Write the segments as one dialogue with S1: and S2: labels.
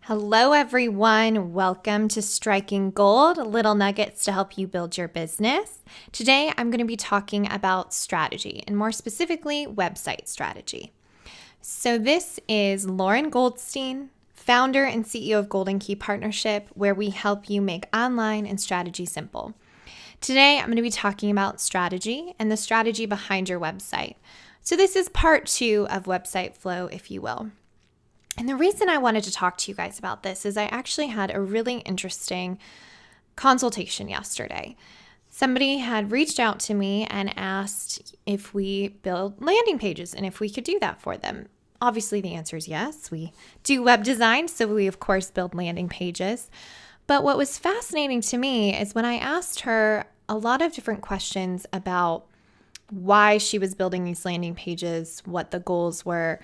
S1: Hello, everyone. Welcome to Striking Gold, little nuggets to help you build your business. Today, I'm going to be talking about strategy and more specifically, website strategy. So this is Lauren Goldstein, founder and CEO of Golden Key Partnership, where we help you make online and strategy simple. Today, I'm going to be talking about strategy and the strategy behind your website. So this is part 2 of website flow, if you will. And the reason I wanted to talk to you guys about this is I actually had a really interesting consultation yesterday. Somebody had reached out to me and asked if we build landing pages and if we could do that for them. Obviously, the answer is yes. We do web design, so we, of course, build landing pages. But what was fascinating to me is when I asked her a lot of different questions about why she was building these landing pages, what the goals were,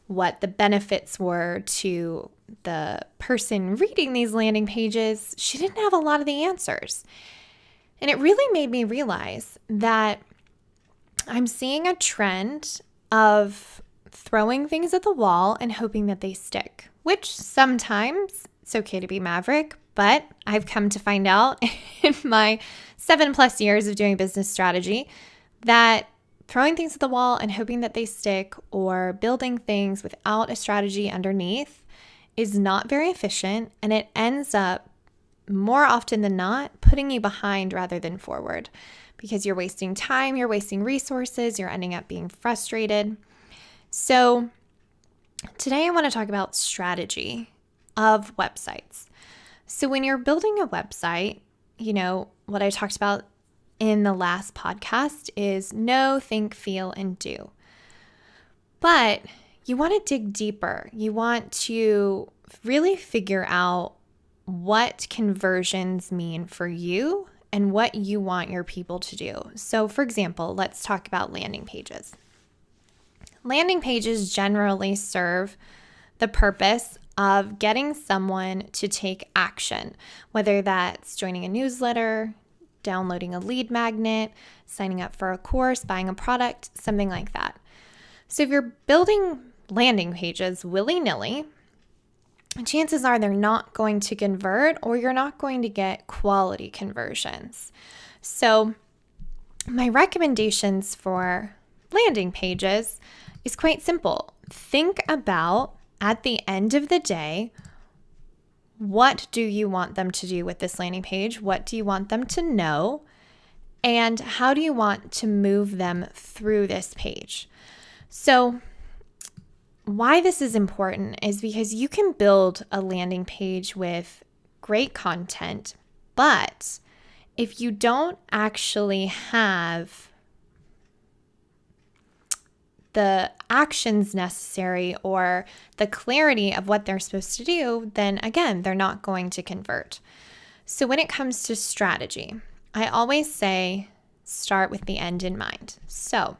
S1: what the benefits were to the person reading these landing pages, she didn't have a lot of the answers. And it really made me realize that I'm seeing a trend of throwing things at the wall and hoping that they stick, which sometimes it's okay to be maverick, but I've come to find out in my 7+ years of doing business strategy that throwing things at the wall and hoping that they stick or building things without a strategy underneath is not very efficient, and it ends up more often than not putting you behind rather than forward because you're wasting time, you're wasting resources, you're ending up being frustrated. So today I want to talk about strategy of websites. So when you're building a website, what I talked about in the last podcast is know, think, feel, and do. But you want to dig deeper. You want to really figure out what conversions mean for you and what you want your people to do. So for example, let's talk about landing pages. Landing pages generally serve the purpose of getting someone to take action, whether that's joining a newsletter, downloading a lead magnet, signing up for a course, buying a product, something like that. So if you're building landing pages willy-nilly, chances are they're not going to convert or you're not going to get quality conversions. So my recommendations for landing pages is quite simple. Think about, at the end of the day, what do you want them to do with this landing page? What do you want them to know? And how do you want to move them through this page? So why this is important is because you can build a landing page with great content, but if you don't actually have the actions necessary or the clarity of what they're supposed to do, then again, they're not going to convert. So when it comes to strategy, I always say start with the end in mind. So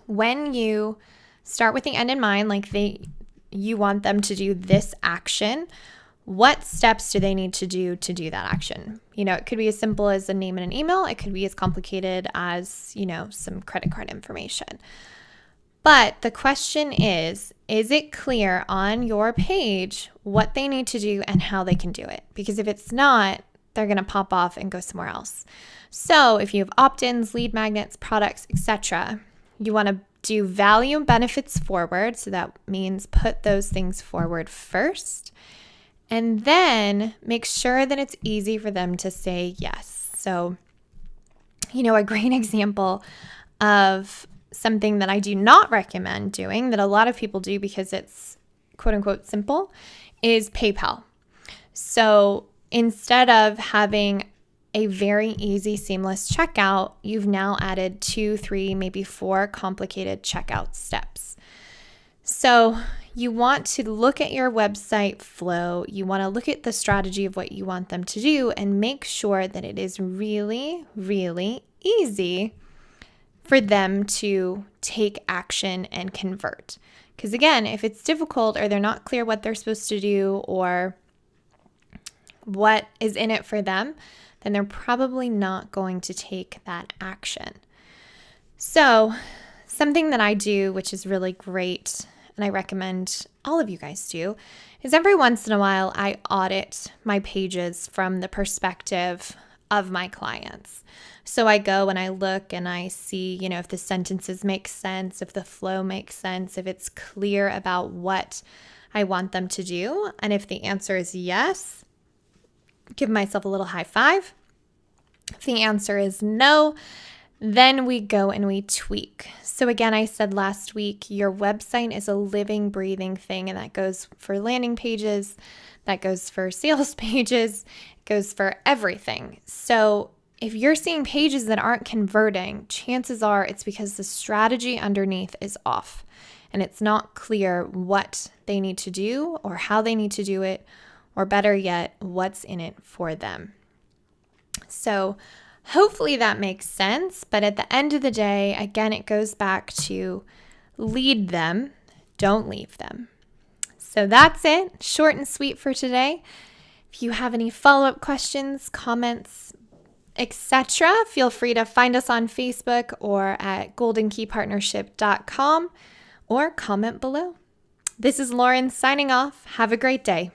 S1: when you start with the end in mind, you want them to do this action, what steps do they need to do that action? It could be as simple as a name and an email. It could be as complicated as, some credit card information. But the question is it clear on your page what they need to do and how they can do it? Because if it's not, they're going to pop off and go somewhere else. So if you have opt-ins, lead magnets, products, etc., you want to do value and benefits forward. So that means put those things forward first. And then make sure that it's easy for them to say yes. So, a great example of something that I do not recommend doing, that a lot of people do because it's quote unquote simple, is PayPal. So instead of having a very easy, seamless checkout, you've now added 2, 3, maybe 4 complicated checkout steps. So you want to look at your website flow. You want to look at the strategy of what you want them to do and make sure that it is really, really easy for them to take action and convert. Because again, if it's difficult or they're not clear what they're supposed to do or what is in it for them, then they're probably not going to take that action. So something that I do, which is really great and I recommend all of you guys do, is every once in a while I audit my pages from the perspective of my clients. So I go and I look and I see, if the sentences make sense, if the flow makes sense, if it's clear about what I want them to do. And if the answer is yes, give myself a little high five. If the answer is no, then we go and we tweak. So again, I said last week, your website is a living, breathing thing, and that goes for landing pages, that goes for sales pages, it goes for everything. So if you're seeing pages that aren't converting, chances are it's because the strategy underneath is off and it's not clear what they need to do or how they need to do it, or better yet, what's in it for them. So hopefully that makes sense, but at the end of the day, again, it goes back to lead them, don't leave them. So that's it, short and sweet for today. If you have any follow-up questions, comments, etc., feel free to find us on Facebook or at goldenkeypartnership.com or comment below. This is Lauren signing off. Have a great day.